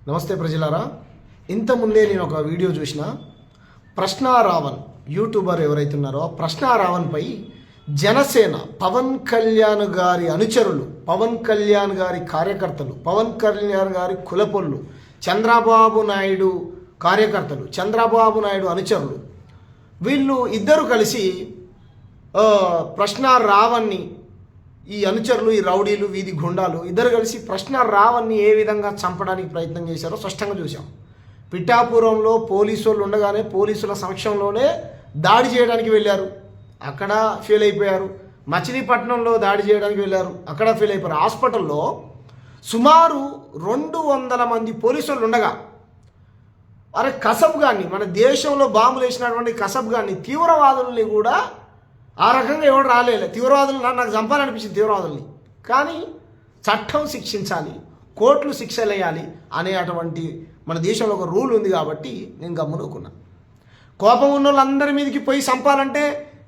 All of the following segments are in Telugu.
నమస్తే ప్రజలారా, ఇంతకుముందే నేను ఒక వీడియో చూసిన. ప్రశ్నా రావణ్ యూట్యూబర్ ఎవరైతే ఉన్నారో ప్రశ్నా రావణ్పై జనసేన పవన్ కళ్యాణ్ గారి అనుచరులు, పవన్ కళ్యాణ్ గారి కార్యకర్తలు, పవన్ కళ్యాణ్ గారి కులపొళ్ళు, చంద్రబాబు నాయుడు కార్యకర్తలు, చంద్రబాబు నాయుడు అనుచరులు, వీళ్ళు ఇద్దరు కలిసి ప్రశ్నా రావణ్ని, ఈ అనుచరులు, ఈ రౌడీలు, వీధి గుండాలు ఇద్దరు కలిసి ప్రశ్నా రావణ్ని ఏ విధంగా చంపడానికి ప్రయత్నం చేశారో స్పష్టంగా చూసాం. పిఠాపురంలో పోలీసు వాళ్ళు ఉండగానే పోలీసుల సమక్షంలోనే దాడి చేయడానికి వెళ్ళారు, అక్కడ ఫెయిల్ అయిపోయారు. మచిలీపట్నంలో దాడి చేయడానికి వెళ్ళారు, అక్కడ ఫెయిల్ అయిపోయారు. హాస్పిటల్లో సుమారు 200 మంది పోలీసు వాళ్ళు ఉండగా కసబ్ గాన్ని, మన దేశంలో బాంబులు వేసినటువంటి కసబ్ గాన్ని, తీవ్రవాదుల్ని కూడా ఆ రకంగా ఎవడు రాలేదు. తీవ్రవాదులు నాకు చంపాలనిపించింది తీవ్రవాదుల్ని, కానీ చట్టం శిక్షించాలి, కోర్టులు శిక్షలు వేయాలి అనే అటువంటి మన దేశంలో ఒక రూల్ ఉంది కాబట్టి నేను గమ్మునుకున్నా. కోపం ఉన్న వాళ్ళందరి మీదకి పోయి చంపాలంటే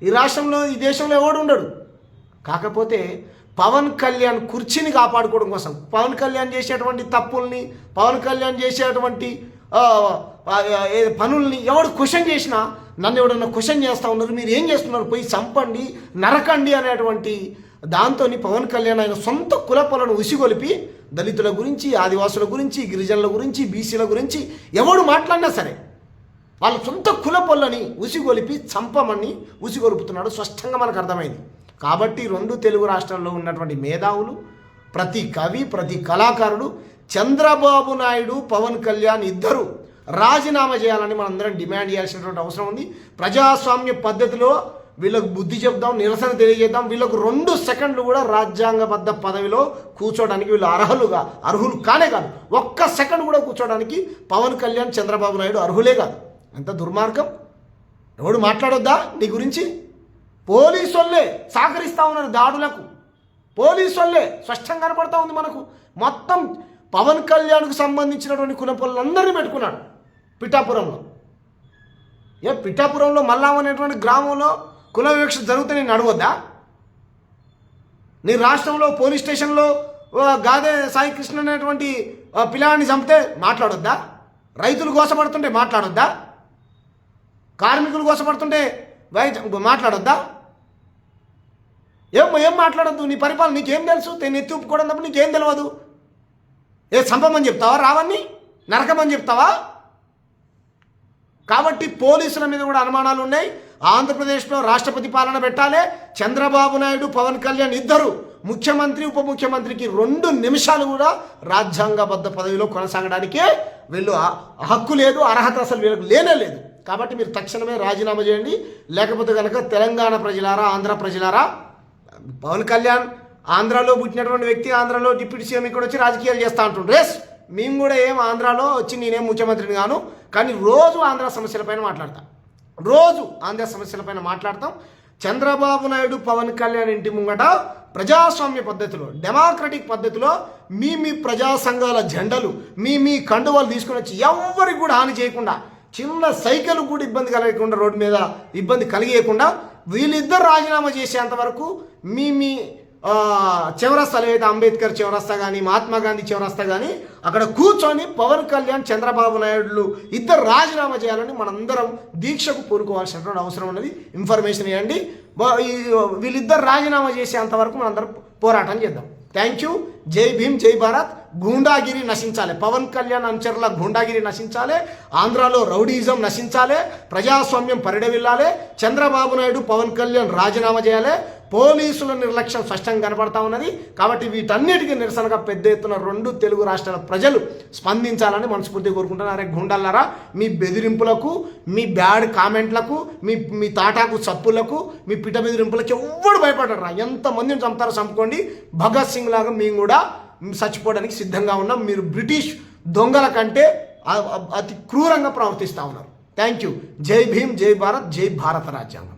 ఈ రాష్ట్రంలో, ఈ దేశంలో ఎవడు ఉండడు. కాకపోతే పవన్ కళ్యాణ్ కుర్చీని కాపాడుకోవడం కోసం, పవన్ కళ్యాణ్ చేసేటువంటి తప్పుల్ని, పవన్ కళ్యాణ్ చేసేటువంటి పనుల్ని ఎవడు క్వశ్చన్ చేసినా, నన్ను ఎవడన్నా క్వశ్చన్ చేస్తూ ఉన్నారు, మీరు ఏం చేస్తున్నారు, పోయి చంపండి, నరకండి అనేటువంటి దాంతో పవన్ కళ్యాణ్ ఆయన సొంత కులపలను ఉసిగొలిపి దళితుల గురించి, ఆదివాసుల గురించి, గిరిజనుల గురించి, బీసీల గురించి ఎవడు మాట్లాడినా సరే వాళ్ళ సొంత కులపొల్లని ఉసిగొలిపి చంపమని ఉసిగొలుపుతున్నాడు. స్పష్టంగా మనకు అర్థమైంది. కాబట్టి 2 తెలుగు రాష్ట్రాల్లో ఉన్నటువంటి మేధావులు, ప్రతి కవి, ప్రతి కళాకారుడు, చంద్రబాబు నాయుడు, పవన్ కళ్యాణ్ ఇద్దరు రాజీనామా చేయాలని మనందరం డిమాండ్ చేయాల్సినటువంటి అవసరం ఉంది. ప్రజాస్వామ్య పద్ధతిలో వీళ్ళకు బుద్ధి చెప్దాం, నిరసన తెలియజేద్దాం. వీళ్ళకు 2 సెకండ్లు కూడా రాజ్యాంగబద్ధ పదవిలో కూర్చోడానికి వీళ్ళు అర్హులు కానే కాదు. 1 సెకండ్ కూడా కూర్చోడానికి పవన్ కళ్యాణ్, చంద్రబాబు నాయుడు అర్హులే కాదు. ఎంత దుర్మార్గం! ఎవడు మాట్లాడొద్దా నీ గురించి? పోలీసు వాళ్ళే సహకరిస్తూ ఉన్నారు దాడులకు, పోలీసు వాళ్ళే స్పష్టంగా కనపడతా ఉంది మనకు. మొత్తం పవన్ కళ్యాణ్కు సంబంధించినటువంటి కులపొలందరినీ పెట్టుకున్నాడు పిఠాపురంలో. పిఠాపురంలో మల్లాం అనేటువంటి గ్రామంలో కుల వివక్ష జరుగుతే నేను అడగొద్దా? నీ రాష్ట్రంలో పోలీస్ స్టేషన్లో గాదే సాయి కృష్ణ అనేటువంటి పిల్లాన్ని చంపితే మాట్లాడొద్దా? రైతులు గోసపడుతుంటే మాట్లాడొద్దా? కార్మికులు గోసపడుతుంటే మాట్లాడొద్దా? ఏం మాట్లాడొద్దు? నీ పరిపాలన నీకేం తెలుసు? నేను ఎత్తి ఒప్పుకోవడం తప్ప నీకేం తెలియదు. చంపమని చెప్తావా? రావణ్ణి నరకమని చెప్తావా? కాబట్టి పోలీసుల మీద కూడా అనుమానాలు ఉన్నాయి. ఆంధ్రప్రదేశ్లో రాష్ట్రపతి పాలన పెట్టాలి. చంద్రబాబు నాయుడు, పవన్ కళ్యాణ్ ఇద్దరు ముఖ్యమంత్రి, ఉప ముఖ్యమంత్రికి 2 నిమిషాలు కూడా రాజ్యాంగబద్ధ పదవిలో కొనసాగడానికే వీళ్ళు హక్కు లేదు, అర్హత అసలు వీళ్ళకు లేనే లేదు. కాబట్టి మీరు తక్షణమే రాజీనామా చేయండి. లేకపోతే కనుక తెలంగాణ ప్రజలారా, ఆంధ్ర ప్రజలారా, పవన్ కళ్యాణ్ ఆంధ్రాలో పుట్టినటువంటి వ్యక్తి, ఆంధ్రాలో డిప్యూటీ సీఎం ఇక్కడ వచ్చి రాజకీయాలు చేస్తూ అంటుండ్రు. మేము కూడా ఆంధ్రాలో వచ్చి నేనేం ముఖ్యమంత్రిని కాను, కానీ రోజు ఆంధ్ర సమస్యలపైన మాట్లాడతాం. చంద్రబాబు నాయుడు, పవన్ కళ్యాణ్ ఇంటి ముంగట ప్రజాస్వామ్య పద్ధతిలో, డెమోక్రటిక్ పద్ధతిలో మీ ప్రజా సంఘాల జెండలు, మీ కండువాలు తీసుకుని వచ్చి ఎవరికి కూడా హాని చేయకుండా, చిన్న సైకిల్ కూడా ఇబ్బంది కలగకుండా, రోడ్డు మీద ఇబ్బంది కలిగేయకుండా వీళ్ళిద్దరు రాజీనామా చేసేంత వరకు మీ చౌరస్తాలు, ఏదైతే అంబేద్కర్ చౌరస్తా కానీ, మహాత్మా గాంధీ చౌరస్తా కానీ, అక్కడ కూర్చొని పవన్ కళ్యాణ్, చంద్రబాబు నాయుడులు ఇద్దరు రాజీనామా చేయాలని మనందరం దీక్షకు పూనుకోవాల్సినటువంటి అవసరం ఉన్నది. ఇన్ఫర్మేషన్ ఇవ్వండి. వీళ్ళిద్దరు రాజీనామా చేసేంత వరకు మనందరం పోరాటం చేద్దాం. Thank you. జై భీమ్, జై భారత్. గూండాగిరి నశించాలి, పవన్ కళ్యాణ్ అనుచరుల గూండాగిరి నశించాలి, ఆంధ్రాలో రౌడీజం నశించాలి, ప్రజాస్వామ్యం పరిడవిల్లాలి, చంద్రబాబు నాయుడు, పవన్ కళ్యాణ్ రాజీనామా చేయాలి. పోలీసుల నిర్లక్ష్యం స్పష్టంగా కనపడతా ఉన్నది. కాబట్టి వీటన్నిటికీ నిరసనగా పెద్ద ఎత్తున 2 తెలుగు రాష్ట్రాల ప్రజలు స్పందించాలని మనస్ఫూర్తిగా కోరుకుంటున్నారు. గుండాలారా, మీ బెదిరింపులకు, మీ బ్యాడ్ కామెంట్లకు, మీ తాటాకు చప్పులకు, మీ పిట బెదిరింపులకు ఎవ్వడు భయపడరా. ఎంతమందిని చంపుతారో చంపుకోండి. భగత్ సింగ్ లాగా మేము కూడా చచ్చిపోవడానికి సిద్ధంగా ఉన్నాం. మీరు బ్రిటిష్ దొంగల కంటే అతి క్రూరంగా ప్రవర్తిస్తూ ఉన్నారు. Thank you. జై భీమ్, జై భారత్, జై భారత రాజ్యాంగం.